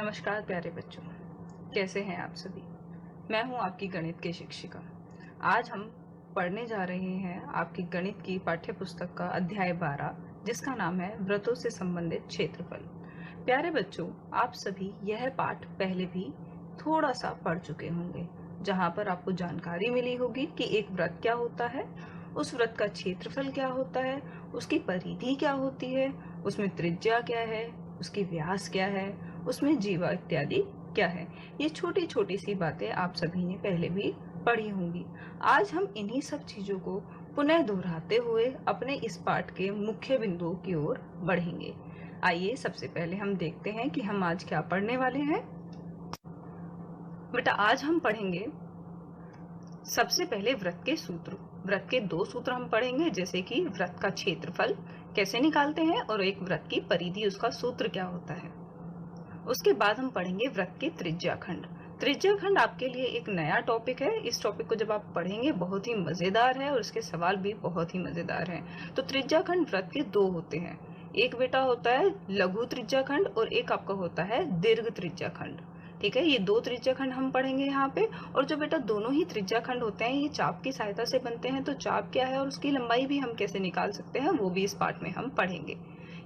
नमस्कार प्यारे बच्चों, कैसे हैं आप सभी। मैं हूं आपकी गणित की शिक्षिका। आज हम पढ़ने जा रहे हैं आपकी गणित की पाठ्य पुस्तक का अध्याय 12, जिसका नाम है वृत्तों से संबंधित क्षेत्रफल। प्यारे बच्चों, आप सभी यह पाठ पहले भी थोड़ा सा पढ़ चुके होंगे, जहां पर आपको जानकारी मिली होगी कि एक वृत्त क्या होता है, उस वृत्त का क्षेत्रफल क्या होता है, उसकी परिधि क्या होती है, उसमें त्रिज्या क्या है, उसकी व्यास क्या है, उसमें जीवा इत्यादि क्या है। ये छोटी छोटी सी बातें आप सभी ने पहले भी पढ़ी होंगी। आज हम इन्हीं सब चीजों को पुनः दोहराते हुए अपने इस पाठ के मुख्य बिंदुओं की ओर बढ़ेंगे। आइए सबसे पहले हम देखते हैं कि हम आज क्या पढ़ने वाले हैं। बेटा, आज हम पढ़ेंगे सबसे पहले वृत्त के सूत्र। वृत्त के दो सूत्र हम पढ़ेंगे, जैसे कि वृत्त का क्षेत्रफल कैसे निकालते हैं और एक वृत्त की परिधि, उसका सूत्र क्या होता है। उसके बाद हम पढ़ेंगे वृत्त के त्रिज्याखंड। त्रिज्याखंड आपके लिए एक नया टॉपिक है। इस टॉपिक को जब आप पढ़ेंगे बहुत ही मजेदार है और इसके सवाल भी बहुत ही मजेदार हैं। तो त्रिज्याखंड वृत्त के दो होते हैं, एक बेटा होता है लघु त्रिज्याखंड और एक आपका होता है दीर्घ त्रिज्याखंड। ठीक है, ये दो त्रिज्याखंड हम पढ़ेंगे यहाँ पे। और जो बेटा दोनों ही त्रिज्याखंड होते हैं ये चाप की सहायता से बनते हैं, तो चाप क्या है और उसकी लंबाई भी हम कैसे निकाल सकते हैं वो भी इस पाठ में हम पढ़ेंगे।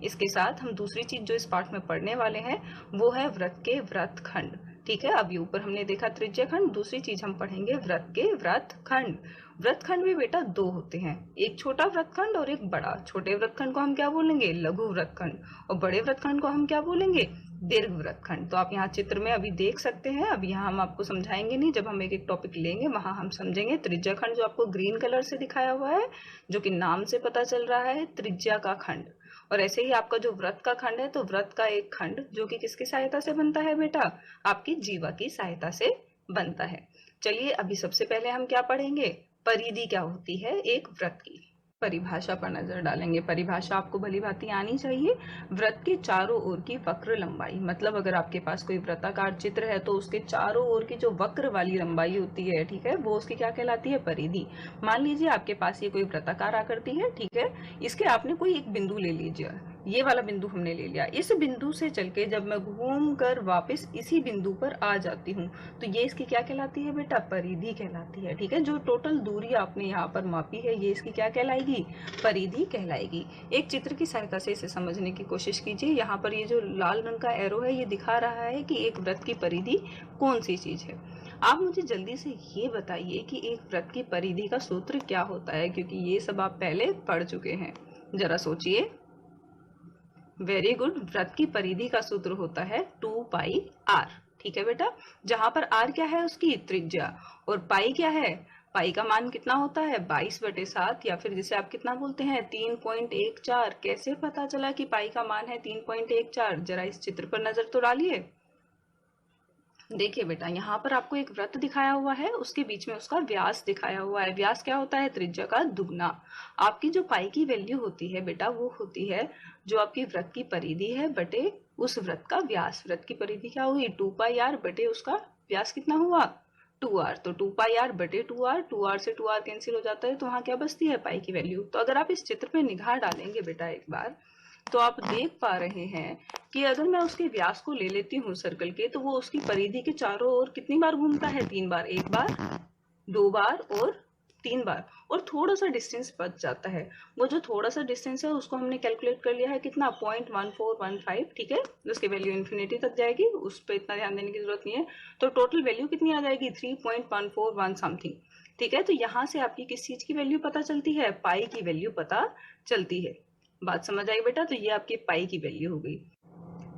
इसके साथ हम दूसरी चीज जो इस पाठ में पढ़ने वाले हैं वो है वृत्त के वृत्तखंड। ठीक है, अभी ऊपर हमने देखा त्रिज्याखंड, दूसरी चीज हम पढ़ेंगे वृत्त के वृत्तखंड। वृत्तखंड भी बेटा दो होते हैं, एक छोटा वृत्तखंड और एक बड़ा। छोटे वृत्तखंड को हम क्या बोलेंगे, लघु वृत्तखंड, और बड़े वृत्तखंड को हम क्या बोलेंगे, दीर्घ वृत्तखंड। तो आप यहाँ चित्र में अभी देख सकते हैं। अब यहाँ हम आपको समझाएंगे नहीं, जब हम एक एक टॉपिक लेंगे वहां हम समझेंगे। त्रिज्याखंड जो आपको ग्रीन कलर से दिखाया हुआ है, जो कि नाम से पता चल रहा है त्रिज्या का खंड। और ऐसे ही आपका जो वृत्त का खंड है, तो वृत्त का एक खंड जो कि किसकी सहायता से बनता है बेटा, आपकी जीवा की सहायता से बनता है। चलिए अभी सबसे पहले हम क्या पढ़ेंगे, परिधि क्या होती है एक वृत्त की। परिभाषा पर नजर डालेंगे। परिभाषा आपको भली भांति आनी चाहिए। वृत्त के चारों ओर की वक्र लंबाई, मतलब अगर आपके पास कोई वृत्ताकार चित्र है तो उसके चारों ओर की जो वक्र वाली लंबाई होती है, ठीक है, वो उसकी क्या कहलाती है, परिधि। मान लीजिए आपके पास ये कोई वृत्ताकार आकृति है, ठीक है, इसके आपने कोई एक बिंदु ले लीजिए, ये वाला बिंदु हमने ले लिया। इस बिंदु से चल के जब मैं घूम कर वापिस इसी बिंदु पर आ जाती हूँ तो ये इसकी क्या कहलाती है बेटा, परिधि कहलाती है। ठीक है, जो टोटल दूरी आपने यहाँ पर मापी है ये इसकी क्या कहलाएगी, परिधि कहलाएगी। एक चित्र की सहायता से इसे समझने की कोशिश कीजिए। यहाँ पर ये जो लाल रंग का एरो है ये दिखा रहा है कि एक वृत्त की परिधि कौन सी चीज है। आप मुझे जल्दी से ये बताइए कि एक वृत्त की परिधि का सूत्र क्या होता है, क्योंकि ये सब आप पहले पढ़ चुके हैं। जरा सोचिए। Very good. वृत्त की परिधि का सूत्र होता है 2πr। ठीक है बेटा, जहां पर r क्या है, उसकी त्रिज्या, और पाई क्या है, पाई का मान कितना होता है 22/7, या फिर जिसे आप कितना बोलते हैं 3.14। कैसे पता चला कि पाई का मान है 3.14, जरा इस चित्र पर नजर तो डालिए। देखिए बेटा, यहाँ पर आपको एक वृत्त दिखाया हुआ है, उसके बीच में उसका व्यास दिखाया हुआ है। व्यास क्या होता है, त्रिज्या का दुगना। आपकी जो पाई की वैल्यू होती है बेटा वो होती है जो आपकी वृत्त की परिधि है बटे उस वृत्त का व्यास। वृत्त की परिधि क्या हुई, 2πr बटे उसका व्यास कितना हुआ, 2r। तो 2πr बटे 2r, 2r से 2r कैंसिल हो जाता है, तो वहां क्या बचती है, पाई की वैल्यू। तो अगर आप इस चित्र पे निगाह डालेंगे बेटा एक बार, तो आप देख पा रहे हैं कि अगर मैं उसके व्यास को ले लेती हूँ सर्कल के, तो वो उसकी परिधि के चारों ओर कितनी बार घूमता है, 3 बार। 1 बार, 2 बार और 3 बार, और थोड़ा सा डिस्टेंस बच जाता है। वो जो थोड़ा सा डिस्टेंस है उसको हमने कैलकुलेट कर लिया है कितना, 0.1415। ठीक है, उसकी वैल्यू इन्फिनिटी तक जाएगी, उस पर इतना ध्यान देने की जरूरत नहीं है। तो टोटल वैल्यू कितनी आ जाएगी, 3.141 समथिंग। ठीक है, तो यहाँ से आपकी किस चीज की वैल्यू पता चलती है, पाई की वैल्यू पता चलती है। बात समझ आई बेटा, तो ये आपकी पाई की वैल्यू हो गई।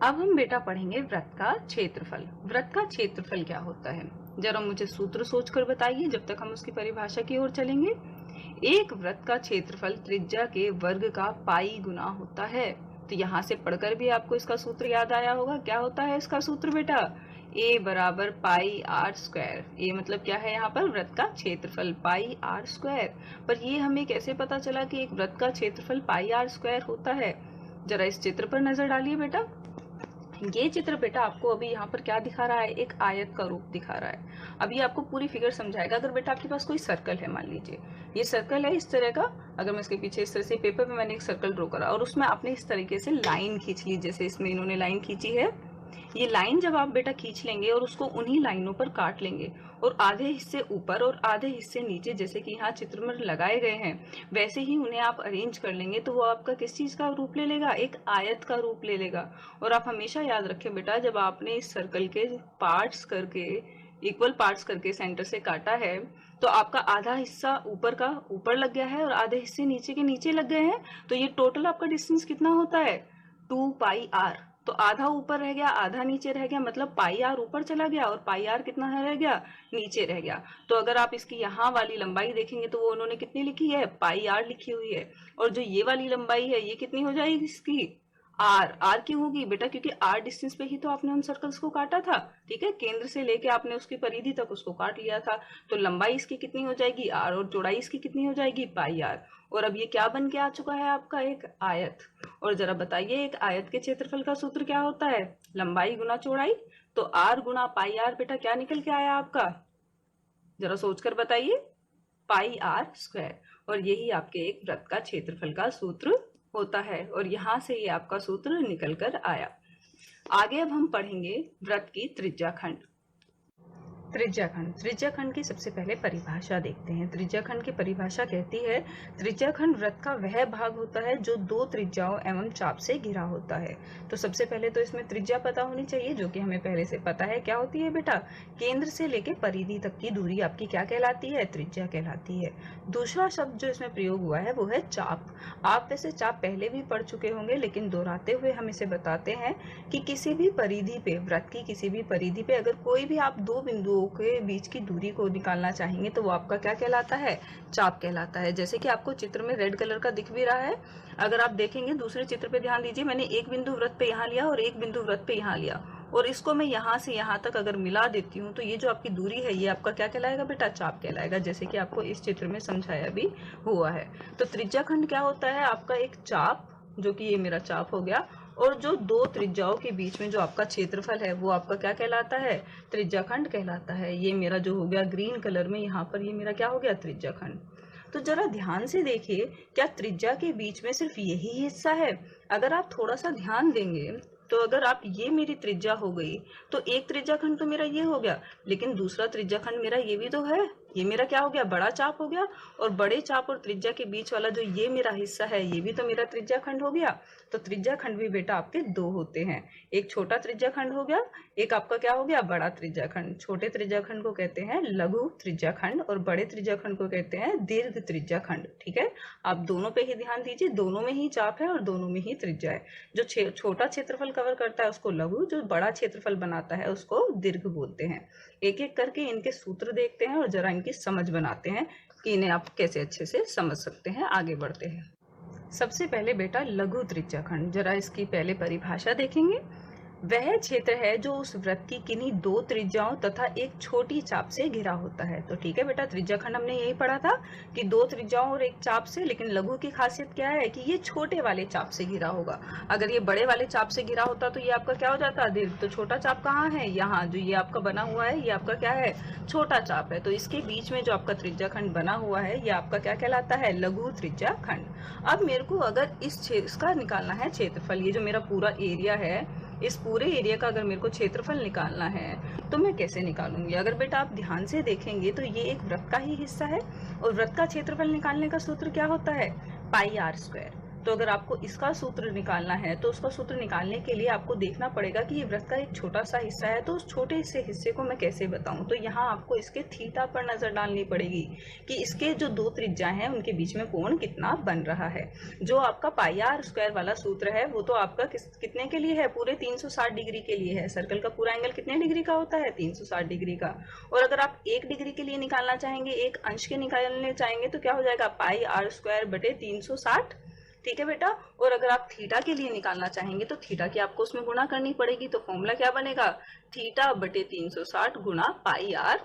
अब हम बेटा पढ़ेंगे वृत्त का क्षेत्रफल। वृत्त का क्षेत्रफल क्या होता है, जरा मुझे सूत्र सोचकर बताइए जब तक हम उसकी परिभाषा की ओर चलेंगे। एक वृत्त का क्षेत्रफल त्रिज्या के वर्ग का पाई गुना होता है। तो यहाँ से पढ़कर भी आपको इसका सूत्र याद आया होगा। क्या होता है इसका सूत्र बेटा, a बराबर पाई आर स्क्वायर। ए मतलब क्या है यहाँ पर, वृत्त का क्षेत्रफल पाई आर स्क्वायर। पर ये हमें कैसे पता चला कि एक वृत्त का क्षेत्रफल पाई आर स्क्वायर होता है, जरा इस चित्र पर नजर डालिए बेटा। ये चित्र बेटा आपको अभी यहाँ पर क्या दिखा रहा है, एक आयत का रूप दिखा रहा है। अभी आपको पूरी फिगर समझाएगा। अगर बेटा आपके पास कोई सर्कल है, मान लीजिए ये सर्कल है इस तरह का, अगर मैं इसके पीछे इस तरह से पेपर पे मैंने एक सर्कल ड्रॉ करा और उसमें आपने इस तरीके से लाइन खींच ली, जैसे इसमें इन्होंने लाइन खींची है, ये लाइन जब आप बेटा खींच लेंगे और उसको उन्हीं लाइनों पर काट लेंगे और आधे हिस्से ऊपर और आधे हिस्से नीचे, जैसे कि यहाँ चित्र में लगाए गए हैं, वैसे ही उन्हें आप अरेंज कर लेंगे तो वो आपका किस चीज का रूप ले लेगा, एक आयत का रूप ले लेगा। और आप हमेशा याद रखें बेटा, जब आपने इस सर्कल के पार्ट्स करके, इक्वल पार्ट्स करके सेंटर से काटा है, तो आपका आधा हिस्सा ऊपर का ऊपर लग गया है और आधे हिस्से नीचे के नीचे लग गए हैं। तो ये टोटल आपका डिस्टेंस कितना होता है, 2πr। तो आधा ऊपर रह गया, आधा नीचे रह गया, मतलब πr ऊपर चला गया और πr कितना रह गया, नीचे रह गया। तो अगर आप इसकी यहाँ वाली लंबाई देखेंगे तो वो उन्होंने कितनी लिखी है, πr लिखी हुई है। और जो ये वाली लंबाई है ये कितनी हो जाएगी इसकी, आर क्यों होगी बेटा, क्योंकि आर डिस्टेंस पे ही तो आपने उन सर्कल्स को काटा था। ठीक है, केंद्र से लेके आपने उसकी परिधि तक उसको काट लिया था। तो लंबाई इसकी कितनी हो जाएगी, आर, और चौड़ाई इसकी कितनी हो जाएगी, πr। और अब ये क्या बन के आ चुका है आपका, एक आयत। और जरा बताइए, एक आयत के क्षेत्रफल का सूत्र क्या होता है, लंबाई गुना चौड़ाई। तो आर गुना πr बेटा क्या निकल के आया आपका, जरा सोचकर बताइए, πr²। और यही आपके एक वृत्त का क्षेत्रफल का सूत्र होता है। और यहां से ये आपका सूत्र निकल कर आया। आगे अब हम पढ़ेंगे वृत्त की त्रिज्याखंड। त्रिज्याखंड की सबसे पहले परिभाषा देखते हैं। त्रिज्याखंड की परिभाषा कहती है, त्रिज्याखंड वृत्त का वह भाग होता है जो दो त्रिज्याओं एवं चाप से घिरा होता है। तो सबसे पहले तो इसमें त्रिज्या पता होनी चाहिए, जो कि हमें पहले से पता है। क्या होती है बेटा, केंद्र से लेके परिधि तक की दूरी आपकी क्या कहलाती है, त्रिज्या कहलाती है। दूसरा शब्द जो इसमें प्रयोग हुआ है वो है चाप। आप वैसे चाप पहले भी पढ़ चुके होंगे, लेकिन दोहराते हुए हम इसे बताते हैं कि किसी भी परिधि पे, वृत्त की किसी भी परिधि पे अगर कोई भी आप दो बिंदुओं के बीच की दूरी को निकालना चाहेंगे तो वो आपका क्या कहलाता है, चाप कहलाता है। जैसे कि आपको चित्र में रेड कलर का दिख भी रहा है। अगर आप देखेंगे दूसरे चित्र पे ध्यान दीजिए, मैंने एक बिंदु वृत्त पे यहाँ लिया और एक बिंदु वृत्त पे यहाँ लिया, और इसको मैं यहाँ से यहाँ तक अगर मिला देती हूँ तो ये जो आपकी दूरी है ये आपका क्या कहलाएगा बेटा, चाप कहलाएगा, जैसे कि आपको इस चित्र में समझाया भी हुआ है। तो त्रिज्याखंड क्या होता है, आपका एक चाप, जो कि ये मेरा चाप हो गया, और जो दो त्रिज्याओं के बीच में जो आपका क्षेत्रफल है वो आपका क्या कहलाता है, त्रिज्याखंड कहलाता है। ये मेरा जो हो गया ग्रीन कलर में, यहाँ पर ये मेरा क्या हो गया, त्रिज्याखंड। तो जरा ध्यान से देखिए, क्या त्रिज्या के बीच में सिर्फ यही हिस्सा है? अगर आप थोड़ा सा ध्यान देंगे तो अगर आप, ये मेरी त्रिज्या हो गई तो एक त्रिज्याखंड तो मेरा ये हो गया, लेकिन दूसरा त्रिज्याखंड मेरा ये भी तो है, ये मेरा क्या हो गया, बड़ा चाप हो गया। और बड़े चाप और त्रिज्या के बीच वाला जो ये मेरा हिस्सा है ये भी तो मेरा त्रिज्याखंड हो गया। तो त्रिज्याखंड भी बेटा आपके दो होते हैं, एक छोटा त्रिज्याखंड हो गया, एक आपका क्या हो गया, बड़ा त्रिज्याखंड। छोटे त्रिज्याखंड को कहते हैं लघु त्रिज्याखंड और बड़े त्रिज्याखंड को कहते हैं दीर्घ त्रिज्याखंड। ठीक है, आप दोनों पे ही ध्यान दीजिए, दोनों में ही चाप है और दोनों में ही त्रिज्या है। जो छोटा क्षेत्रफल कवर करता है उसको लघु, जो बड़ा क्षेत्रफल बनाता है उसको दीर्घ बोलते हैं। एक एक करके इनके सूत्र देखते हैं और जरा इनकी समझ बनाते हैं कि इन्हें आप कैसे अच्छे से समझ सकते हैं। आगे बढ़ते हैं। सबसे पहले बेटा लघु त्रिज्याखंड, जरा इसकी पहले परिभाषा देखेंगे। वह क्षेत्र है जो उस वृत्त की किन्हीं दो त्रिज्याओं तथा एक छोटी चाप से घिरा होता है। तो ठीक है बेटा, त्रिज्याखंड हमने यही पढ़ा था कि दो त्रिज्याओं और एक चाप से, लेकिन लघु की खासियत क्या है कि ये छोटे वाले चाप से घिरा होगा। अगर ये बड़े वाले चाप से घिरा होता तो ये आपका क्या हो जाता, दीर्घ। तो छोटा चाप कहाँ है, यहाँ जो ये आपका बना हुआ है ये आपका क्या है, छोटा चाप है। तो इसके बीच में जो आपका त्रिज्याखंड बना हुआ है ये आपका क्या कहलाता है, लघु त्रिज्याखंड। अब मेरे को अगर इसका निकालना है क्षेत्रफल, ये जो मेरा पूरा एरिया है, इस पूरे एरिया का अगर मेरे को क्षेत्रफल निकालना है तो मैं कैसे निकालूंगी। अगर बेटा आप ध्यान से देखेंगे तो ये एक वृत्त का ही हिस्सा है और वृत्त का क्षेत्रफल निकालने का सूत्र क्या होता है, πr²। तो अगर आपको इसका सूत्र निकालना है तो उसका सूत्र निकालने के लिए आपको देखना पड़ेगा कि ये वृत्त का एक छोटा सा हिस्सा है, तो उस छोटे से हिस्से को मैं कैसे बताऊं। तो यहाँ आपको इसके थीटा पर नजर डालनी पड़ेगी कि इसके जो दो त्रिज्या हैं उनके बीच में कोण कितना बन रहा है। जो आपका πr² वाला सूत्र है वो तो आपका कितने के लिए है, पूरे 360 डिग्री के लिए है। सर्कल का पूरा एंगल कितने डिग्री का होता है, 360 डिग्री का। और अगर आप 1 डिग्री के लिए निकालना चाहेंगे, एक अंश के निकालने चाहेंगे तो क्या हो जाएगा, πr²/360। ठीक है बेटा। और अगर आप थीटा के लिए निकालना चाहेंगे तो थीटा की आपको उसमें गुणा करनी पड़ेगी। तो फॉर्मूला क्या बनेगा, θ/360 गुणा πr²।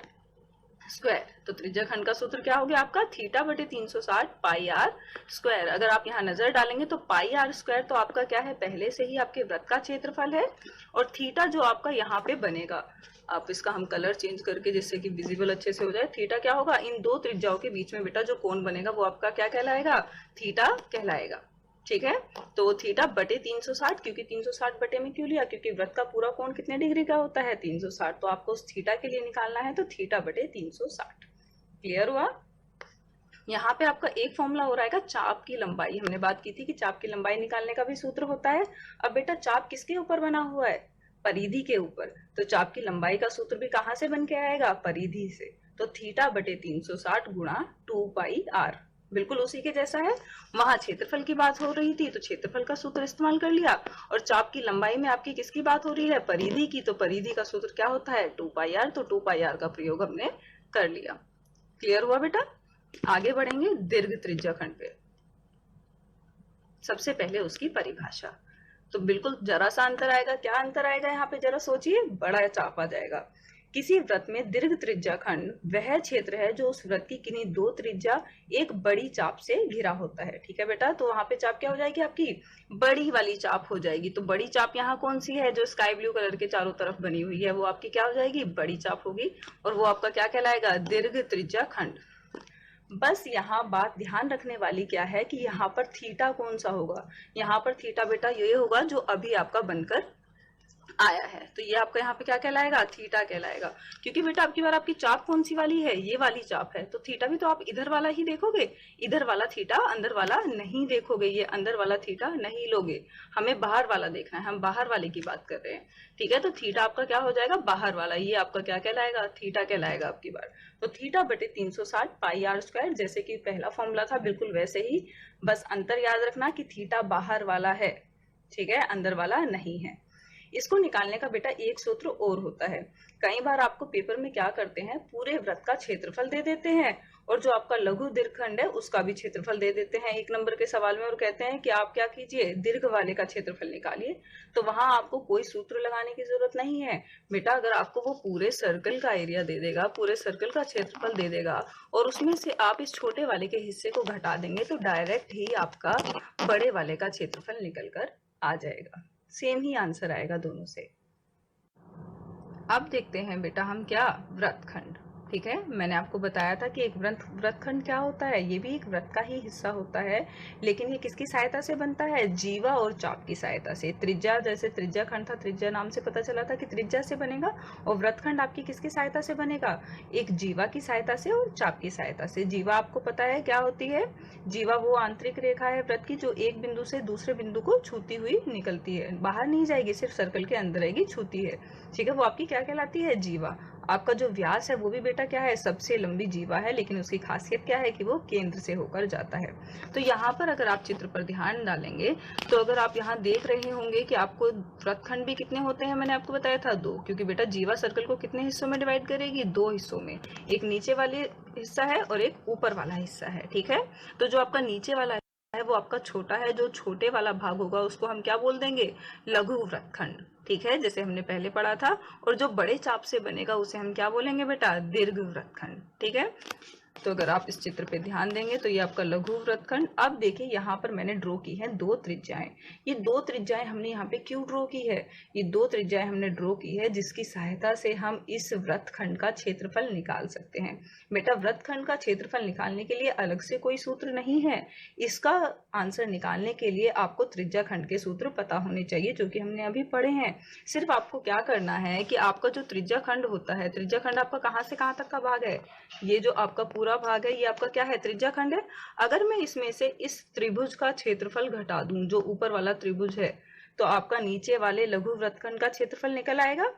तो त्रिज्याखंड का सूत्र क्या हो गया आपका, θ/360 πr²। अगर आप यहाँ नजर डालेंगे तो πr² तो आपका क्या है, पहले से ही आपके वृत्त का क्षेत्रफल है। और थीटा जो आपका यहाँ पे बनेगा, आप इसका हम कलर चेंज करके जिससे कि विजिबल अच्छे से हो जाए, थीटा क्या होगा, इन दो त्रिज्याओं के बीच में बेटा जो कोण बनेगा वो आपका क्या कहलाएगा, थीटा कहलाएगा। ठीक है। तो थीटा बटे 360, क्योंकि 360 बटे में क्यों लिया, क्योंकि वृत्त का पूरा कोण कितने डिग्री का होता है, 360। तो आपको उस थीटा के लिए निकालना है, तो थीटा बटे 360। क्लियर हुआ। यहाँ पे आपका एक फॉर्मूला हो रहेगा चाप की लंबाई। हमने बात की थी कि चाप की लंबाई निकालने का भी सूत्र होता है। अब बेटा चाप किसके ऊपर बना हुआ है, परिधि के ऊपर। तो चाप की लंबाई का सूत्र भी कहाँ से बन के आएगा, परिधि से। तो थीटा बटे 360 गुणा 2πr, बिल्कुल उसी के जैसा है। वहां क्षेत्रफल की बात हो रही थी तो क्षेत्रफल का सूत्र इस्तेमाल कर लिया, और चाप की लंबाई में आपकी किसकी बात हो रही है, परिधि की। तो परिधि का सूत्र क्या होता है, 2πr। तो 2πr का प्रयोग हमने कर लिया। क्लियर हुआ बेटा। आगे बढ़ेंगे दीर्घ त्रिज्या खंड पे। सबसे पहले उसकी परिभाषा। तो बिल्कुल जरा सा अंतर आएगा। क्या अंतर आएगा यहाँ पे, जरा सोचिए, बड़ा चाप आ जाएगा। किसी वृत्त में दीर्घ त्रिज्या खंड वह क्षेत्र है जो उस वृत्त की किन्हीं दो त्रिज्या एक बड़ी चाप से घिरा होता है। ठीक है बेटा। तो वहां पे चाप क्या हो जाएगी, आपकी बड़ी वाली चाप हो जाएगी। तो बड़ी चाप यहाँ कौन सी है, जो स्काई ब्लू कलर के चारों तरफ बनी हुई है, वो आपकी क्या हो जाएगी, बड़ी चाप होगी। और वो आपका क्या कहलाएगा, दीर्घ त्रिज्या खंड। बस यहाँ बात ध्यान रखने वाली क्या है कि यहाँ पर थीटा कौन सा होगा। यहाँ पर थीटा बेटा ये होगा जो अभी आपका बनकर आया है। तो ये आपका यहाँ पे क्या कहलाएगा, थीटा कहलाएगा। क्योंकि बेटा आपकी बार आपकी चाप कौन सी वाली है, ये वाली चाप है। तो थीटा भी तो आप इधर वाला ही देखोगे, इधर वाला थीटा अंदर वाला नहीं देखोगे। ये अंदर वाला थीटा नहीं लोगे, हमें बाहर वाला देखना है। हम बाहर वाले की बात कर रहे हैं। ठीक है। तो थीटा आपका क्या हो जाएगा, बाहर वाला। ये आपका क्या कहलाएगा, थीटा कहलाएगा आपकी बार। तो थीटा बटे 360 पाई आर स्क्वायर, जैसे कि पहला फॉर्मूला था बिल्कुल वैसे ही। बस अंतर याद रखना कि थीटा बाहर वाला है, ठीक है, अंदर वाला नहीं है। इसको निकालने का बेटा एक सूत्र और होता है। कई बार आपको पेपर में क्या करते हैं, पूरे वृत्त का क्षेत्रफल दे देते हैं, और जो आपका लघु दीर्घ खंड है उसका भी क्षेत्रफल दे देते हैं एक नंबर के सवाल में, और कहते हैं कि आप क्या कीजिए, दीर्घ वाले का क्षेत्रफल निकालिए। तो वहां आपको कोई सूत्र लगाने की जरूरत नहीं है बेटा। अगर आपको वो पूरे सर्कल का एरिया दे देगा, पूरे सर्कल का क्षेत्रफल दे देगा, और उसमें से आप इस छोटे वाले के हिस्से को घटा देंगे, तो डायरेक्ट ही आपका बड़े वाले का क्षेत्रफल निकल कर आ जाएगा। सेम ही आंसर आएगा दोनों से। अब देखते हैं बेटा हम क्या, वृत्तखंड। ठीक है। मैंने आपको बताया था कि एक वृत्तखंड क्या होता है, ये भी एक वृत्त का ही हिस्सा होता है, लेकिन ये किसकी सहायता से बनता है, जीवा और चाप की सहायता से। त्रिज्या, जैसे त्रिज्या खंड था, त्रिज्या नाम से पता चला था कि त्रिज्या से बनेगा, और वृत्तखंड आपकी किसकी सहायता से बनेगा, एक जीवा की सहायता से और चाप की सहायता से। जीवा आपको पता है क्या होती है, जीवा वो आंतरिक रेखा है वृत्त की जो एक बिंदु से दूसरे बिंदु को छूती हुई निकलती है, बाहर नहीं जाएगी, सिर्फ सर्कल के अंदर रहेगी, छूती है। ठीक है। वो आपकी क्या कहलाती है, जीवा। आपका जो व्यास है वो भी बेटा क्या है, सबसे लंबी जीवा है, लेकिन उसकी खासियत क्या है कि वो केंद्र से होकर जाता है। तो यहाँ पर अगर आप चित्र पर ध्यान डालेंगे, तो अगर आप यहाँ देख रहे होंगे कि आपको वृत्तखंड भी कितने होते हैं, मैंने आपको बताया था 2, क्योंकि बेटा जीवा सर्कल को कितने हिस्सों में डिवाइड करेगी, 2 हिस्सों में। एक नीचे वाले हिस्सा है और एक ऊपर वाला हिस्सा है। ठीक है। तो जो आपका नीचे वाला है वो आपका छोटा है, जो छोटे वाला भाग होगा उसको हम क्या बोल देंगे, लघु वृत्तखंड। ठीक है, जैसे हमने पहले पढ़ा था। और जो बड़े चाप से बनेगा उसे हम क्या बोलेंगे बेटा, दीर्घ वृत्तखंड। ठीक है। तो अगर आप इस चित्र पे ध्यान देंगे तो ये आपका लघु वृत्तखंड। अब देखिए यहाँ पर मैंने ड्रॉ की है 2 त्रिज्याएं। ये 2 त्रिज्याएं हमने यहाँ पे क्यों ड्रॉ की है, ये 2 त्रिज्याएं हमने ड्रॉ की है जिसकी सहायता से हम इस वृत्तखंड का क्षेत्रफल निकाल सकते हैं। बेटा वृत्तखंड का क्षेत्रफल निकालने के लिए अलग से कोई सूत्र नहीं है। इसका आंसर निकालने के लिए आपको त्रिज्या खंड के सूत्र पता होने चाहिए, जो कि हमने अभी पढ़े हैं। सिर्फ आपको क्या करना है कि आपका जो त्रिज्या खंड होता है, त्रिज्या खंड आपका कहाँ से कहाँ तक का भाग है, ये जो आपका पूरा भाग है ये आपका क्या है, त्रिज्या खंड है। अगर मैं इसमें से इस त्रिभुज का क्षेत्रफल घटा दूं, जो ऊपर वाला त्रिभुज है, तो आपका नीचे वाले लघु वृत्तखंड का क्षेत्रफल निकल आएगा।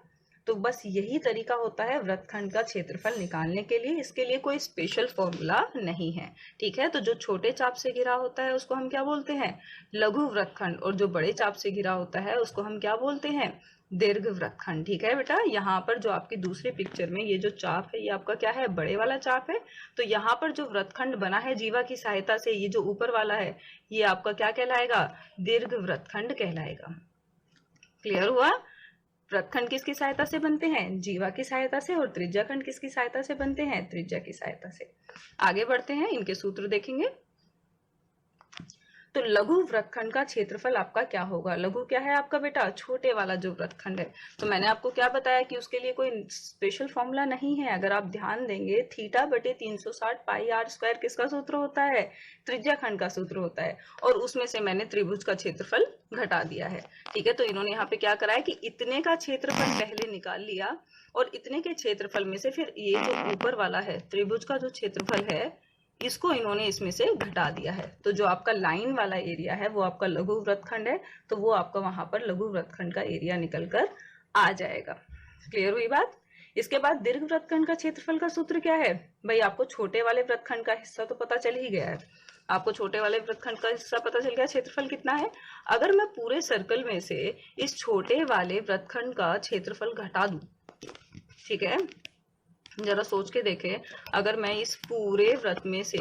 तो बस यही तरीका होता है वृत्तखंड का क्षेत्रफल निकालने के लिए। इसके लिए कोई स्पेशल फॉर्मूला नहीं है। ठीक है। तो जो छोटे चाप से घिरा होता है उसको हम क्या बोलते हैं, लघु वृत्तखंड, और जो बड़े चाप से घिरा होता है उसको हम क्या बोलते हैं, दीर्घ वृत्तखंड। ठीक है बेटा। यहाँ पर जो आपकी दूसरी पिक्चर में ये जो चाप है ये आपका क्या है, बड़े वाला चाप है। तो यहाँ पर जो वृत्तखंड बना है जीवा की सहायता से, ये जो ऊपर वाला है ये आपका क्या कहलाएगा, दीर्घ वृत्तखंड कहलाएगा। क्लियर हुआ। वृत्तखंड किसकी सहायता से बनते हैं, जीवा की सहायता से, और त्रिज्याखंड किसकी सहायता से बनते हैं, त्रिज्या की सहायता से। आगे बढ़ते हैं, इनके सूत्र देखेंगे। तो लघु वृत्तखंड का क्षेत्रफल आपका क्या होगा? लघु क्या है आपका बेटा? छोटे वाला जो वृत्तखंड है। तो मैंने आपको क्या बताया कि उसके लिए कोई स्पेशल फॉर्मूला नहीं है। अगर आप ध्यान देंगे, थीटा बटे 360 पाई आर स्क्वायर किसका सूत्र होता है? त्रिज्या खंड का सूत्र होता है। और उसमें से मैंने त्रिभुज का क्षेत्रफल घटा दिया है। ठीक है, तो इन्होंने यहाँ पे क्या करा है कि इतने का क्षेत्रफल पहले निकाल लिया और इतने के क्षेत्रफल में से फिर ये जो ऊपर वाला है त्रिभुज का जो क्षेत्रफल है इसको इन्होंने इसमें से घटा दिया है। तो जो आपका लाइन वाला एरिया है वो आपका लघु वृत्तखंड है, तो वो आपका वहां पर लघु वृत्तखंड का एरिया निकल कर आ जाएगा। क्लियर हुई बात? इसके बाद दीर्घ वृत्तखंड का क्षेत्रफल का सूत्र क्या है? भाई आपको छोटे वाले वृत्तखंड का हिस्सा तो पता चल ही गया है। आपको छोटे वाले वृत्तखंड का हिस्सा पता चल गया, क्षेत्रफल कितना है। अगर मैं पूरे सर्कल में से इस छोटे वाले वृत्तखंड का क्षेत्रफल घटा दूं, ठीक है, जरा सोच के देखें, अगर मैं इस पूरे वृत्त में से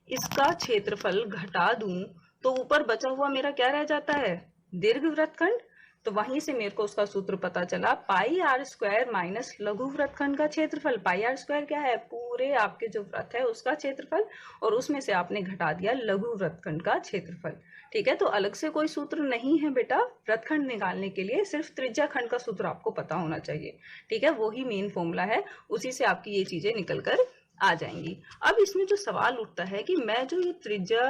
इसका क्षेत्रफल घटा दूं तो ऊपर बचा हुआ मेरा क्या रह जाता है? दीर्घ वृत्तखंड। तो वहीं से मेरे को उसका सूत्र पता चला, पाई आर स्क्वायर माइनस लघु वृत्तखंड का क्षेत्रफल। पाई आर स्क्वायर क्या है? पूरे आपके जो वृत्त है उसका क्षेत्रफल, और उसमें से आपने घटा दिया लघु वृत्तखंड का क्षेत्रफल। ठीक है, तो अलग से कोई सूत्र नहीं है बेटा वृत्तखंड निकालने के लिए, सिर्फ त्रिज्या खंड का सूत्र आपको पता होना चाहिए। ठीक है, वही मेन फॉर्मूला है, उसी से आपकी ये चीजें निकल कर आ जाएंगी। अब इसमें जो सवाल उठता है कि मैं जो ये त्रिज्या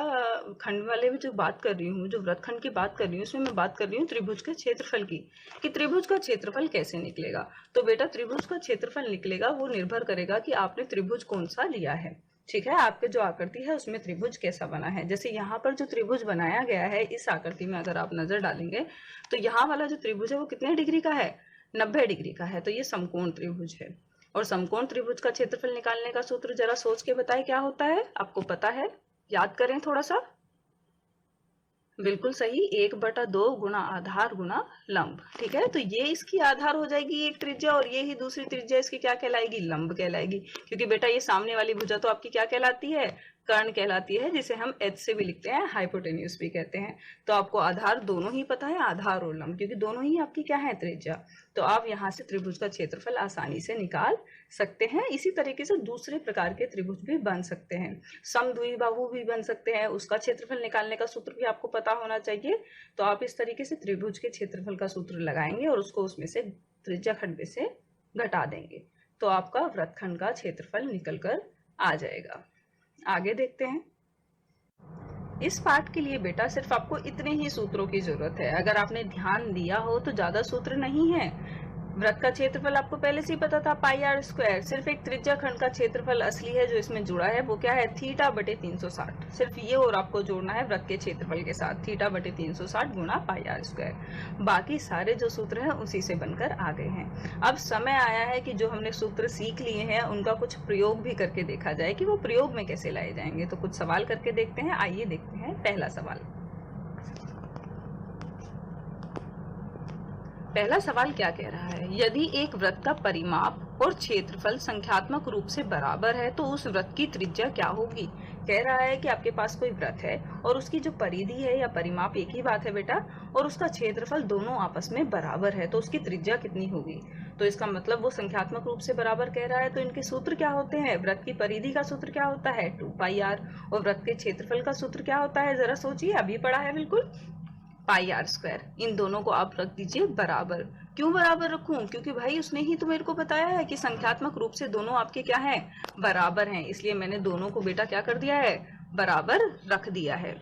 खंड वाले में जो बात कर रही हूँ, जो वृत्तखंड की बात कर रही हूँ, इसमें मैं बात कर रही हूँ त्रिभुज के क्षेत्रफल की, कि त्रिभुज का क्षेत्रफल कैसे निकलेगा। तो बेटा त्रिभुज का क्षेत्रफल निकलेगा वो निर्भर करेगा कि आपने त्रिभुज कौन सा लिया है। ठीक है, आपके जो आकृति है उसमें त्रिभुज कैसा बना है। जैसे यहाँ पर जो त्रिभुज बनाया गया है इस आकृति में अगर आप नजर डालेंगे तो यहाँ वाला जो त्रिभुज है वो कितने डिग्री का है? 90 डिग्री का है। तो ये समकोण त्रिभुज है, और समकोण त्रिभुज का क्षेत्रफल निकालने का सूत्र जरा सोच के बताएं क्या होता है? आपको पता है? याद करें थोड़ा सा। बिल्कुल सही, 1/2 गुणा आधार गुणा लंब। ठीक है, तो ये इसकी आधार हो जाएगी एक त्रिज्या, और ये ही दूसरी त्रिज्या इसकी क्या कहलाएगी? लंब कहलाएगी। क्योंकि बेटा ये सामने वाली भुजा तो आपकी क्या कहलाती है? कर्ण कहलाती है, जिसे हम एच से भी लिखते हैं, हाइपोटेन्यूज भी कहते हैं। तो आपको आधार दोनों ही पता है, आधार और लंब, क्योंकि दोनों ही आपकी क्या है? त्रिज्या। तो आप यहाँ से त्रिभुज का क्षेत्रफल आसानी से निकाल सकते हैं। इसी तरीके से दूसरे प्रकार के त्रिभुज भी बन सकते हैं, समद्विबाहु भी बन सकते हैं, उसका क्षेत्रफल निकालने का सूत्र भी आपको पता होना चाहिए। तो आप इस तरीके से त्रिभुज के क्षेत्रफल का सूत्र लगाएंगे और उसको उसमें से त्रिज्या खंड में से घटा देंगे, तो आपका वृत्तखंड का क्षेत्रफल निकल कर आ जाएगा। आगे देखते हैं। इस पार्ट के लिए बेटा सिर्फ आपको इतने ही सूत्रों की जरूरत है। अगर आपने ध्यान दिया हो तो ज्यादा सूत्र नहीं है। वृत्त का क्षेत्रफल आपको पहले से ही पता था, पाई आर स्क्वायर। सिर्फ एक त्रिज्या खंड का क्षेत्रफल असली है जो इसमें जुड़ा है, वो क्या है? थीटा बटे 360। सिर्फ ये और आपको जोड़ना है वृत्त के क्षेत्रफल के साथ, थीटा बटे 360 गुणा पाई आर स्क्वायर। बाकी सारे जो सूत्र हैं उसी से बनकर आ गए हैं। अब समय आया है कि जो हमने सूत्र सीख लिए हैं उनका कुछ प्रयोग भी करके देखा जाए कि वो प्रयोग में कैसे लाए जाएंगे। तो कुछ सवाल करके देखते हैं। आइए देखते हैं पहला सवाल। पहला सवाल क्या कह रहा है? यदि एक वृत्त का परिमाप और क्षेत्रफल संख्यात्मक रूप से बराबर है तो उस वृत्त की त्रिज्या क्या होगी? कह रहा है कि आपके पास कोई वृत्त है और उसकी जो परिधि है या परिमाप एक ही बात है बेटा, और उसका क्षेत्रफल दोनों आपस में बराबर है, तो उसकी त्रिज्या कितनी होगी? तो इसका मतलब वो संख्यात्मक रूप से बराबर कह रहा है, तो इनके सूत्र क्या होते हैं? वृत्त की परिधि का सूत्र क्या होता है? 2πr। और वृत्त के क्षेत्रफल का सूत्र क्या होता है? जरा सोचिए, अभी पढ़ा है बिल्कुल, पाई आर स्क्वायर। इन दोनों को आप रख दीजिए बराबर। क्यों बराबर रखूं? क्योंकि भाई उसने ही तो मेरे को बताया है कि संख्यात्मक रूप से दोनों आपके क्या हैं? बराबर हैं, इसलिए मैंने दोनों को बेटा क्या कर दिया है? बराबर रख दिया है।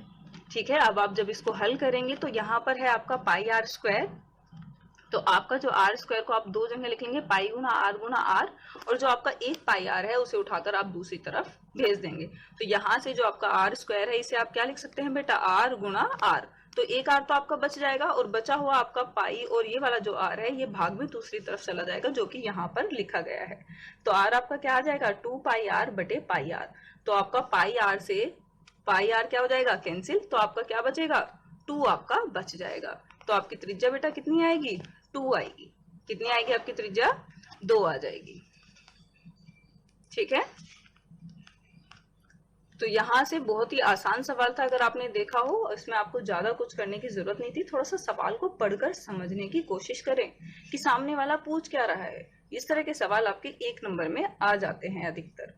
ठीक है, अब आप जब इसको हल करेंगे तो यहाँ पर है आपका पाई आर स्क्वायर, तो आपका जो आर स्क्वायर को आप दो जगह लिखेंगे, पाई गुना आर, और जो आपका एक पाई आर है उसे उठाकर आप दूसरी तरफ भेज देंगे। तो यहाँ से जो आपका आर स्क्वायर है इसे आप क्या लिख सकते हैं बेटा? आर गुणा आर। तो एक आर तो आपका बच जाएगा, और बचा हुआ आपका पाई और ये वाला जो आर है ये भाग में दूसरी तरफ चला जाएगा, जो कि यहाँ पर लिखा गया है। तो आर आपका क्या आ जाएगा? 2πr बटे पाई आर। तो आपका पाई आर से पाई आर क्या हो जाएगा? कैंसिल। तो आपका क्या बचेगा? 2 आपका बच जाएगा। तो आपकी त्रिज्या बेटा कितनी आएगी? 2 आएगी। कितनी आएगी आपकी त्रिज्या? 2 आ जाएगी। ठीक है, तो यहाँ से बहुत ही आसान सवाल था। अगर आपने देखा हो, इसमें आपको ज्यादा कुछ करने की जरूरत नहीं थी। थोड़ा सा सवाल को पढ़कर समझने की कोशिश करें कि सामने वाला पूछ क्या रहा है। इस तरह के सवाल आपके 1 नंबर में आ जाते हैं अधिकतर।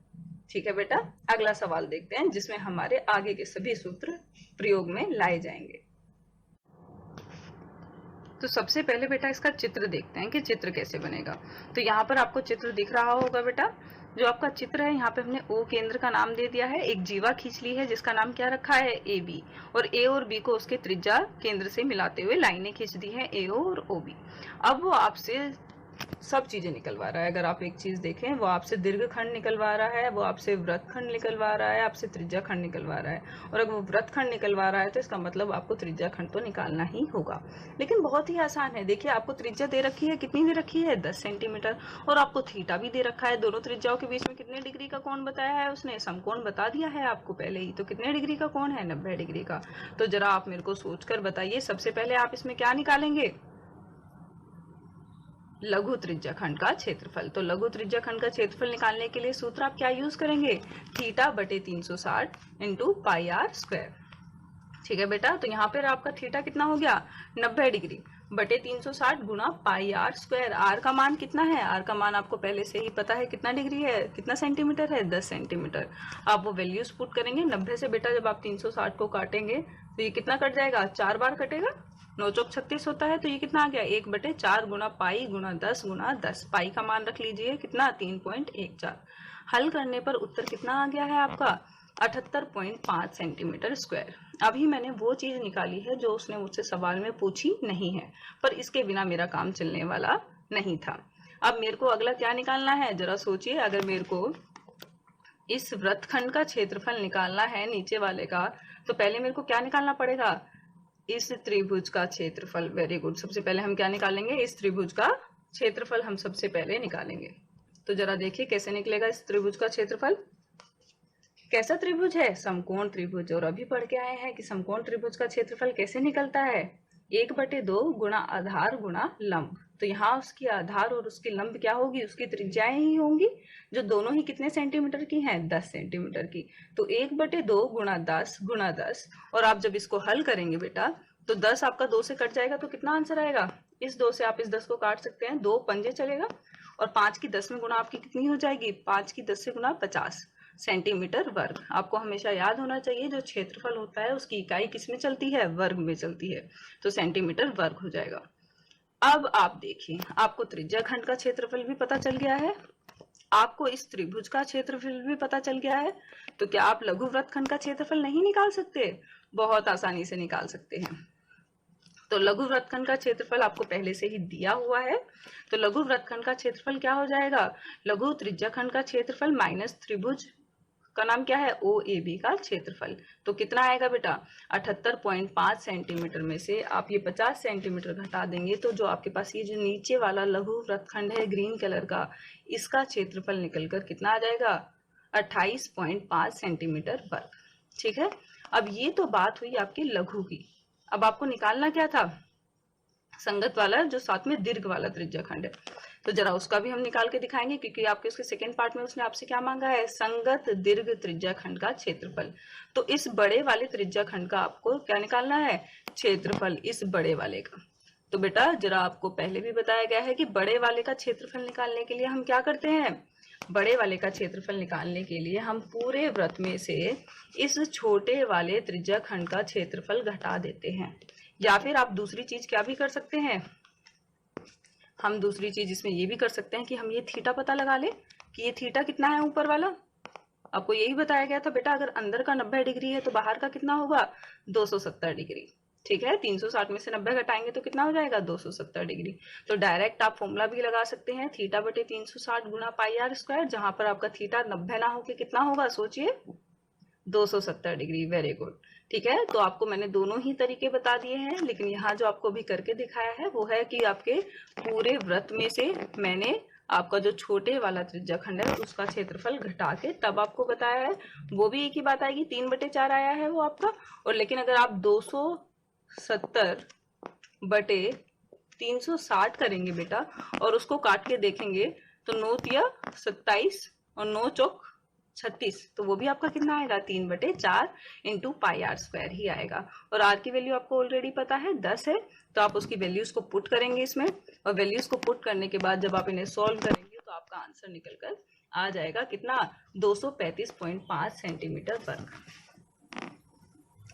ठीक है बेटा, अगला सवाल देखते हैं जिसमें हमारे आगे के सभी सूत्र प्रयोग में लाए जाएंगे। तो सबसे पहले बेटा इसका चित्र देखते हैं कि चित्र कैसे बनेगा। तो यहाँ पर आपको चित्र दिख रहा होगा बेटा, जो आपका चित्र है यहाँ पे हमने ओ केंद्र का नाम दे दिया है, एक जीवा खींच ली है जिसका नाम क्या रखा है ए बी, और ए और बी को उसके त्रिज्या केंद्र से मिलाते हुए लाइनें खींच दी है ए ओ और ओ बी। अब वो आपसे सब चीजें निकलवा रहा है। अगर आप एक चीज देखें, वो आपसे दीर्घखंड निकलवा रहा है, वो आपसे वृत्तखंड निकलवा रहा है, आपसे त्रिज्याखंड निकलवा रहा है। और अगर वो वृत्तखंड निकलवा रहा है तो इसका मतलब आपको त्रिज्याखंड तो निकालना ही होगा। लेकिन बहुत ही आसान है। देखिए, आपको त्रिज्या दे रखी है, कितनी दे रखी है 10 सेंटीमीटर, और आपको थीटा भी दे रखा है। दोनों त्रिज्याओं के बीच में कितने डिग्री का कोण बताया है उसने, समकोण बता दिया है आपको पहले ही। तो कितने डिग्री का कोण है, 90 डिग्री का। तो जरा आप मेरे को सोचकर बताइए, सबसे पहले आप इसमें क्या निकालेंगे, लघु त्रिज्याखंड का क्षेत्रफल। तो लघु त्रिज्याखंड का क्षेत्रफल निकालने के लिए सूत्र आप क्या यूज करेंगे, थीटा बटे 360 इंटू पाई आर स्क्वायर। ठीक है बेटा, तो यहाँ पर आपका थीटा कितना हो गया 90 डिग्री बटे 360 गुना पाई आर स्क्वायर। आर का मान कितना है, आर का मान आपको पहले से ही पता है कितना डिग्री है, कितना सेंटीमीटर है 10 सेंटीमीटर। आप वो वैल्यूज पुट करेंगे 90 से। बेटा जब आप 360 को काटेंगे तो ये कितना कट जाएगा, 4 बार कटेगा, 9 चौक 36 होता है। तो ये कितना आ गया, 1/4 गुना पाई गुना 10 गुना 10। पाई का मान रख लीजिए कितना, 3.14। हल करने पर उत्तर कितना आ गया है आपका, 78.5 सेंटीमीटर स्क्वायर। अभी मैंने वो चीज निकाली है जो उसने मुझसे सवाल में पूछी नहीं है, पर इसके बिना मेरा काम चलने वाला नहीं था। अब मेरे को अगला क्या निकालना है, जरा सोचिए। अगर मेरे को इस वृत्तखंड का क्षेत्रफल निकालना है नीचे वाले का, तो पहले मेरे को क्या निकालना पड़ेगा, इस त्रिभुज का क्षेत्रफल। Very good. सबसे पहले हम क्या निकालेंगे, इस त्रिभुज का क्षेत्रफल हम सबसे पहले निकालेंगे। तो जरा देखिए कैसे निकलेगा इस त्रिभुज का क्षेत्रफल। कैसा त्रिभुज है, समकोण त्रिभुज। और अभी पढ़ के आए हैं कि समकोण त्रिभुज का क्षेत्रफल कैसे निकलता है, 1/2 गुणा आधार गुणा लंब। तो यहाँ उसकी आधार और उसकी लंब क्या होगी, उसकी त्रिज्याएं ही होंगी, जो दोनों ही कितने सेंटीमीटर की हैं, 10 सेंटीमीटर की। तो 1/2 गुणा 10 गुणा 10। और आप जब इसको हल करेंगे बेटा, तो 10 आपका 2 से कट जाएगा, तो कितना आंसर आएगा, इस 2 से आप इस 10 को काट सकते हैं, 2 पंजे चलेगा, और 5 की 10 में गुणा आपकी कितनी हो जाएगी, 5 की 10 से गुणा 50 सेंटीमीटर वर्ग। आपको हमेशा याद होना चाहिए, जो क्षेत्रफल होता है उसकी इकाई किसमें चलती है, वर्ग में चलती है। तो सेंटीमीटर वर्ग हो जाएगा। अब आप देखिए, आपको त्रिज्याखंड का क्षेत्रफल भी पता चल गया है, आपको इस त्रिभुज का क्षेत्रफल भी पता चल गया है। तो क्या आप लघु वृत्तखंड का क्षेत्रफल नहीं निकाल सकते, बहुत आसानी से निकाल सकते हैं। तो लघु वृत्तखंड का क्षेत्रफल आपको पहले से ही दिया हुआ है। तो लघु वृत्तखंड का क्षेत्रफल क्या हो जाएगा, लघु त्रिज्याखंड का क्षेत्रफल माइनस त्रिभुज का नाम क्या है, ओ ए बी का क्षेत्रफल। तो कितना आएगा बेटा, 78.5 सेंटीमीटर में से आप ये 50 सेंटीमीटर घटा देंगे, तो जो आपके पास ये जो नीचे वाला लघु वृत्तखंड है ग्रीन कलर का, इसका क्षेत्रफल निकलकर कितना आ जाएगा, 28.5 सेंटीमीटर वर्ग। ठीक है, अब ये तो बात हुई आपके लघु की। अब आपको निकालना क्या था, संगत वाला, जो साथ में दीर्घ वाला त्रिज्याखंड है। तो जरा उसका भी हम निकाल के दिखाएंगे, क्योंकि आपके उसके सेकंड पार्ट में उसने आपसे क्या मांगा है, संगत दीर्घ त्रिज्याखंड का क्षेत्रफल। तो इस बड़े वाले त्रिज्याखंड का आपको क्या निकालना है, क्षेत्रफल, इस बड़े वाले का। तो बेटा जरा आपको पहले भी बताया गया है कि बड़े वाले का क्षेत्रफल निकालने के लिए हम क्या करते हैं, बड़े वाले का क्षेत्रफल निकालने के लिए हम पूरे वृत्त में से इस छोटे वाले त्रिज्याखंड का क्षेत्रफल घटा देते हैं। या फिर आप दूसरी चीज क्या भी कर सकते हैं, हम दूसरी चीज इसमें ये भी कर सकते हैं कि हम ये थीटा पता लगा ले कि ये थीटा कितना है ऊपर वाला। आपको यही बताया गया था बेटा, अगर अंदर का 90 डिग्री है तो बाहर का कितना होगा, 270 डिग्री। ठीक है, 360 में से 90 घटाएंगे तो कितना हो जाएगा, 270 डिग्री। तो डायरेक्ट आप फॉर्मूला भी लगा सकते हैं, थीटा बटे 360 गुना पाई आर स्क्वायर, जहां पर आपका थीटा 90 ना होके कितना होगा, सोचिए 270 डिग्री। Very good. ठीक है, तो आपको मैंने दोनों ही तरीके बता दिए हैं, लेकिन यहाँ जो आपको भी करके दिखाया है वो है कि आपके पूरे वृत्त में से मैंने आपका जो छोटे वाला त्रिज्याखंड है उसका क्षेत्रफल घटा के तब आपको बताया है। वो भी एक ही बात आएगी, 3/4 आया है वो आपका। और लेकिन अगर आप 270 बटे 360 करेंगे बेटा और उसको काट के देखेंगे तो 9 तिया 27 और 9 चौक 36, तो वो भी आपका कितना आएगा, 3/4 इंटू पाई आर स्क्वायर ही आएगा। और आर की वैल्यू आपको ऑलरेडी पता है 10 है, तो आप उसकी वैल्यूज को पुट करेंगे इसमें, और वैल्यूज को पुट करने के बाद जब आप इन्हें सॉल्व करेंगे तो आपका आंसर निकलकर आ जाएगा कितना, 235.5 सेंटीमीटर वर्ग।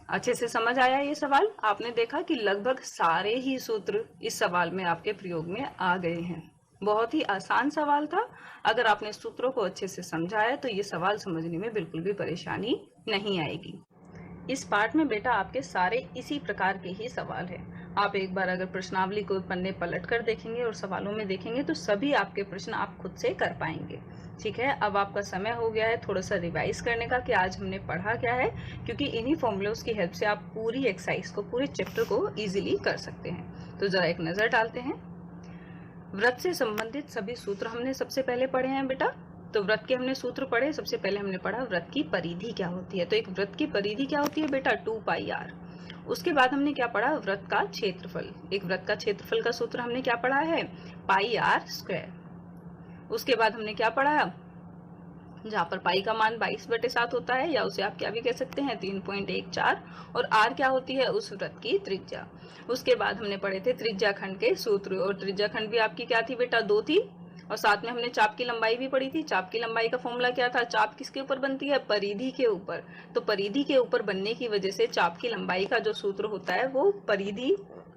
अच्छे से समझ आया ये सवाल? आपने देखा कि लगभग सारे ही सूत्र इस सवाल में आपके प्रयोग में आ गए हैं। बहुत ही आसान सवाल था। अगर आपने सूत्रों को अच्छे से समझा है तो ये सवाल समझने में बिल्कुल भी परेशानी नहीं आएगी। इस पार्ट में बेटा आपके सारे इसी प्रकार के ही सवाल है। आप एक बार अगर प्रश्नावली को पन्ने पलट कर देखेंगे और सवालों में देखेंगे तो सभी आपके प्रश्न आप खुद से कर पाएंगे। ठीक है, अब आपका समय हो गया है थोड़ा सा रिवाइज करने का कि आज हमने पढ़ा क्या है, क्योंकि इन्हीं फॉर्मूलोज की हेल्प से आप पूरी एक्सरसाइज को, पूरे चैप्टर को इजीली कर सकते हैं। तो जरा एक नजर डालते हैं। व्रत से संबंधित सभी सूत्र हमने सबसे पहले पढ़े हैं बेटा। तो व्रत के हमने सूत्र पढ़े। सबसे पहले हमने पढ़ा व्रत की परिधि क्या होती है। तो एक व्रत की परिधि क्या होती है बेटा, 2πr। उसके बाद हमने क्या पढ़ा, व्रत का क्षेत्रफल। एक व्रत का क्षेत्रफल का सूत्र हमने क्या पढ़ा है, πr²। उसके बाद हमने क्या पढ़ा, जहां पर पाई का मान 22/7 होता है, या उसे आप क्या भी कह सकते हैं 3.14, और r क्या होती है, उस व्रत की त्रिज्या। उसके बाद हमने पढ़े थे त्रिज्या खंड के सूत्र, और त्रिज्या खंड भी आपकी क्या थी बेटा, 2 थी। और साथ में हमने चाप की लंबाई भी पढ़ी थी। चाप की लंबाई का फॉर्मूला क्या था, चाप किसके ऊपर बनती है, परिधि के ऊपर। तो परिधि के ऊपर बनने की वजह से चाप की लंबाई का जो सूत्र होता है वो परिधि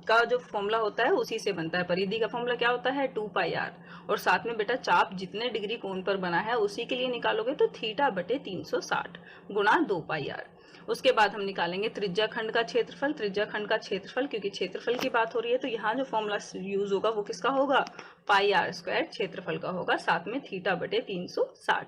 का जो फॉर्मूला होता है उसी से बनता है। परिधि का फॉर्मूला क्या होता है, 2πr। और साथ में बेटा चाप जितने डिग्री कोण पर बना है उसी के लिए निकालोगे तो θ/360 गुणा 2πr। उसके बाद हम निकालेंगे त्रिज्या खंड का क्षेत्रफल। त्रिज्या खंड का क्षेत्रफल, क्योंकि क्षेत्रफल की बात हो रही है तो यहाँ जो फॉर्मूला यूज होगा वो किसका होगा, πr² क्षेत्रफल का होगा, साथ में θ/360।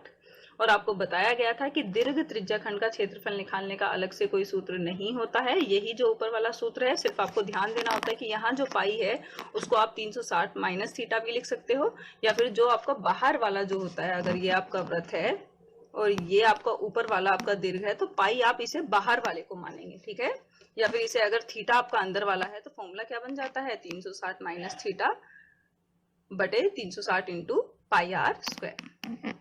और आपको बताया गया था कि दीर्घ त्रिज्या खंड का क्षेत्रफल निकालने का अलग से कोई सूत्र नहीं होता है। यही जो ऊपर वाला सूत्र है, सिर्फ आपको ध्यान देना होता है कि यहाँ जो पाई है उसको आप 360 माइनस थीटा भी लिख सकते हो, या फिर जो आपका बाहर वाला जो होता है, अगर ये आपका व्रत है और ये आपका ऊपर वाला आपका दीर्घ है तो पाई आप इसे बाहर वाले को मानेंगे। ठीक है, या फिर इसे अगर थीटा आपका अंदर वाला है तो फॉर्मूला क्या बन जाता है, 360 माइनस θ/360 इंटू πr²।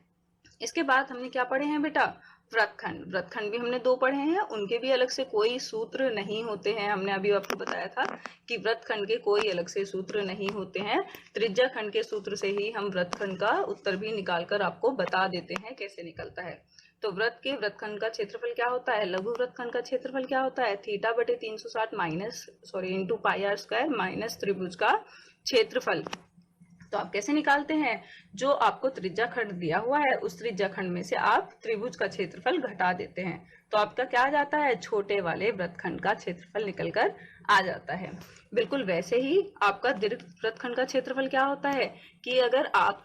इसके बाद हमने क्या पढ़े हैं बेटा, व्रतखंड। व्रतखंड भी हमने 2 पढ़े हैं, उनके भी अलग से कोई सूत्र नहीं होते हैं। हमने अभी आपको बताया था कि व्रतखंड के कोई अलग से सूत्र नहीं होते हैं। त्रिज्या खंड के सूत्र से ही हम व्रतखंड का उत्तर भी निकालकर आपको बता देते हैं कैसे निकलता है। तो व्रत के व्रतखंड का क्षेत्रफल क्या होता है, लघु व्रतखंड का क्षेत्रफल क्या होता है, θ/360 इंटू πr² माइनस त्रिभुज का क्षेत्रफल। तो आप कैसे निकालते हैं, जो आपको त्रिज्या खंड दिया हुआ है उस त्रिज्या खंड में से आप त्रिभुज का क्षेत्रफल घटा देते हैं, तो आपका क्या आ जाता है, छोटे वाले व्रतखंड का क्षेत्रफल निकलकर आ जाता है। बिल्कुल वैसे ही आपका दीर्घ व्रतखंड का क्षेत्रफल क्या होता है कि अगर आप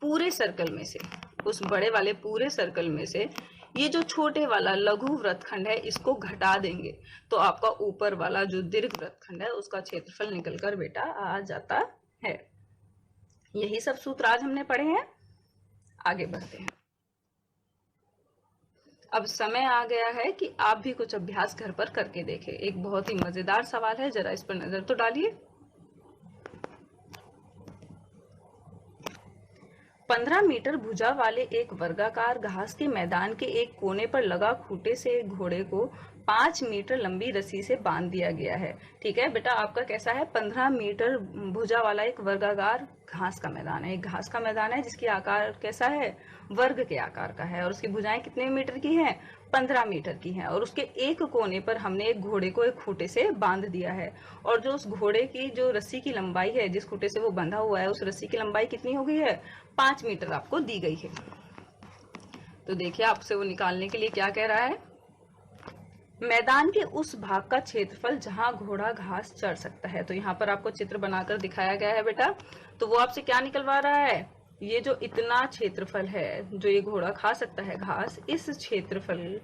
पूरे सर्कल में से, उस बड़े वाले पूरे सर्कल में से ये जो छोटे वाला लघु व्रतखंड है इसको घटा देंगे तो आपका ऊपर वाला जो दीर्घ व्रतखंड है उसका क्षेत्रफल निकलकर बेटा आ जाता है। यही सब सूत्र आज हमने पढ़े हैं। आगे बढ़ते हैं। अब समय आ गया है कि आप भी कुछ अभ्यास घर पर करके देखें। एक बहुत ही मजेदार सवाल है, जरा इस पर नजर तो डालिए। 15 मीटर भुजा वाले एक वर्गाकार घास के मैदान के एक कोने पर लगा खूंटे से एक घोड़े को 5 मीटर लंबी रस्सी से बांध दिया गया है। ठीक है बेटा, आपका कैसा है, 15 मीटर भुजा वाला एक वर्गाकार घास का मैदान है। एक घास का मैदान है जिसकी आकार कैसा है, वर्ग के आकार का है, और उसकी भुजाएं कितने मीटर की हैं, 15 मीटर की हैं। और उसके एक कोने पर हमने एक घोड़े को एक खूंटे से बांध दिया है, और जो उस घोड़े की जो रस्सी की लंबाई है, जिस खूंटे से वो बंधा हुआ है, उस रस्सी की लंबाई कितनी हो गई है, 5 मीटर आपको दी गई है। तो देखिए आपसे वो निकालने के लिए क्या कह रहा है, मैदान के उस भाग का क्षेत्रफल जहां घोड़ा घास चढ़ सकता है। तो यहाँ पर आपको चित्र बनाकर दिखाया गया है बेटा। तो वो आपसे क्या निकलवा रहा है, ये जो इतना क्षेत्रफल है जो ये घोड़ा खा सकता है घास, इस क्षेत्रफल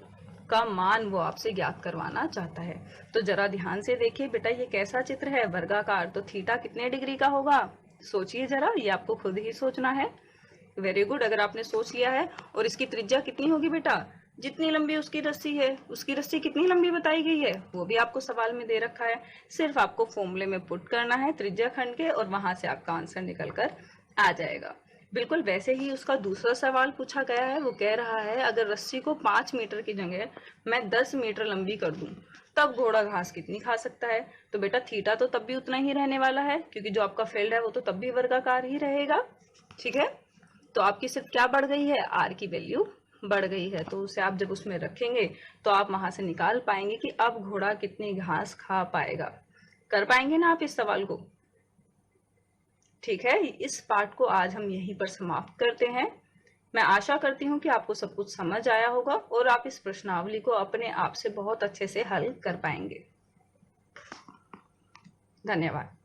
का मान वो आपसे ज्ञात करवाना चाहता है। तो जरा ध्यान से देखिए बेटा, ये कैसा चित्र है, वर्गाकार। तो थीटा कितने डिग्री का होगा, सोचिए जरा, ये आपको खुद ही सोचना है। वेरी गुड, अगर आपने सोच लिया है। और इसकी त्रिज्या कितनी होगी बेटा, जितनी लंबी उसकी रस्सी है, उसकी रस्सी कितनी लंबी बताई गई है वो भी आपको सवाल में दे रखा है। सिर्फ आपको फॉर्मूले में पुट करना है त्रिज्या खंड के, और वहां से आपका आंसर निकल कर आ जाएगा। बिल्कुल वैसे ही उसका दूसरा सवाल पूछा गया है। वो कह रहा है अगर रस्सी को 5 मीटर की जगह मैं 10 मीटर लंबी कर दूं तब घोड़ा घास कितनी खा सकता है। तो बेटा थीटा तो तब भी उतना ही रहने वाला है, क्योंकि जो आपका फील्ड है वो तो तब भी वर्गाकार ही रहेगा। ठीक है, तो आपकी सिर्फ क्या बढ़ गई है, आर की वैल्यू बढ़ गई है। तो उसे आप जब उसमें रखेंगे तो आप वहां से निकाल पाएंगे कि अब घोड़ा कितनी घास खा पाएगा। कर पाएंगे ना आप इस सवाल को? ठीक है, इस पार्ट को आज हम यहीं पर समाप्त करते हैं। मैं आशा करती हूँ कि आपको सब कुछ समझ आया होगा और आप इस प्रश्नावली को अपने आप से बहुत अच्छे से हल कर पाएंगे। धन्यवाद।